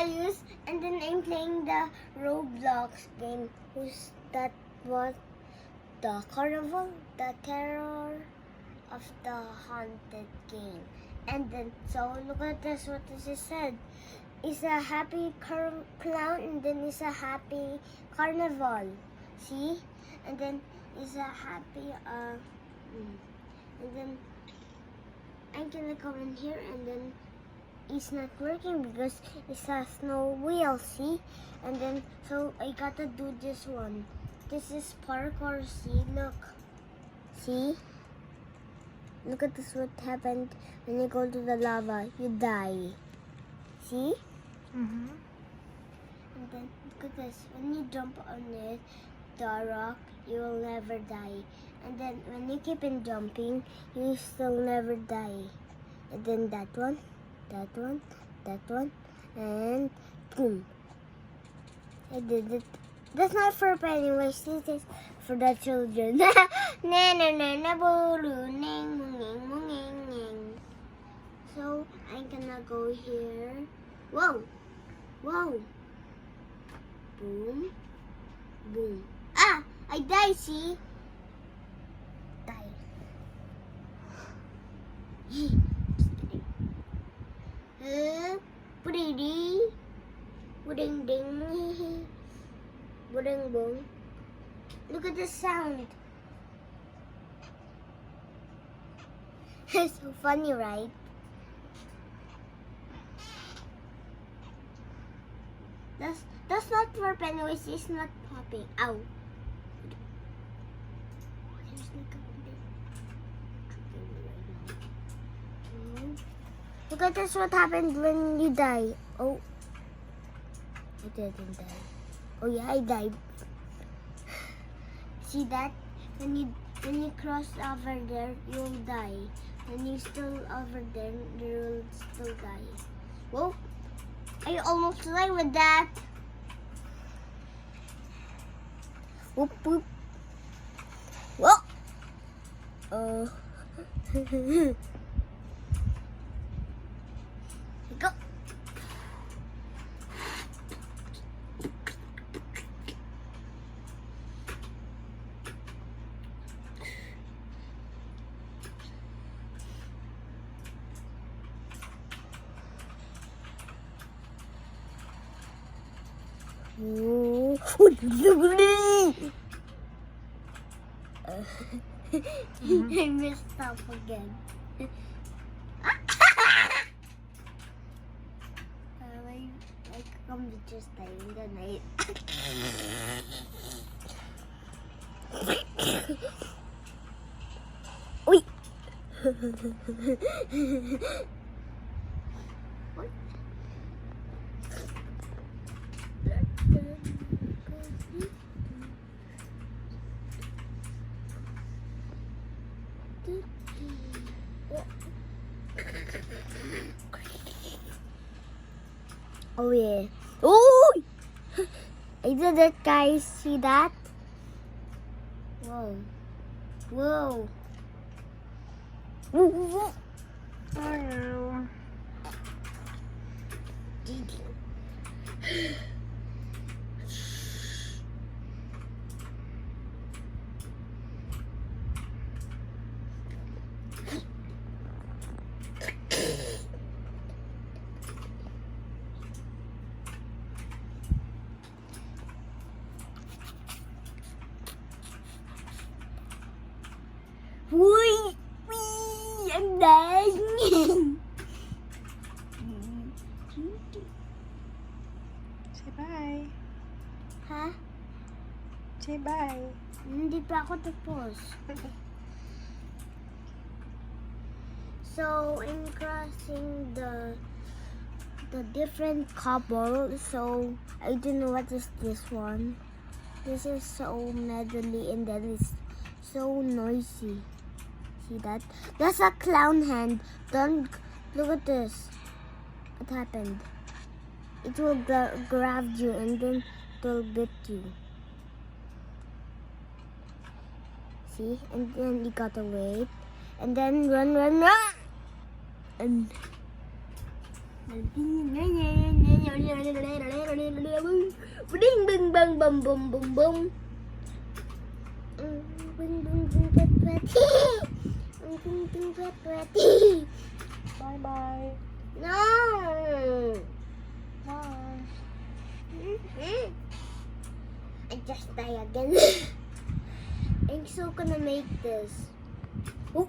Caius, and then I'm playing the Roblox game. That was the carnival, the terror of the haunted game. And then, so look at this, what this is said. It's a happy clown, and then it's a happy carnival. See? And then it's a happy, and then I'm gonna come in here, and then it's not working because it has no wheel, see? And then, so I gotta do this one. This is parkour, see? Look. See? Look at this, what happened when you go to the lava. You die. See? Mm-hmm. And then, look at this. When you jump on it, the rock, you will never die. And then, when you keep on jumping, you still never die. And then that one, and boom. I did it. That's not for Pennywise. This is for the children. Na na na na bulu, ning ning ning ning. So I'm gonna go here. Whoa, whoa. Boom, boom. Ah, I die. See, die. Just kidding. Pretty. Ding ding. Boom boom. Look at the sound. It's so funny, right? That's not for Pennywise. It's not popping. Ow. Look at this, what happened when you die. Oh, I didn't die. Oh yeah, I died. See that? When you cross over there, you'll die. When you still over there, you'll still die. Whoa! I almost died with that. Whoop whoop. Whoa! Go. I messed up again. My computer's dying the night. Uy! Oh yeah. Oh! I did it, guys. See that? Whoa. Whoa. Whoa. Oh no. Whee! Whee! I'm dying! Say bye. Ha? Say bye. Hindi pa ako tapos. So, I'm crossing the different cobble. So, I don't know what is this one. This is so medley, and then it's so noisy. See that? That's a clown hand. Don't look at this. What happened? It will grab you, and then it will bit you. See? And then you gotta wait. And then run. And Bing, bing, bang, bum, bum, bum, bum. Bing, bing, bing, pet, pet. Bing, bing, pet, pet. Bye bye. No. Bye. I just die again. I'm so gonna make this. Oh.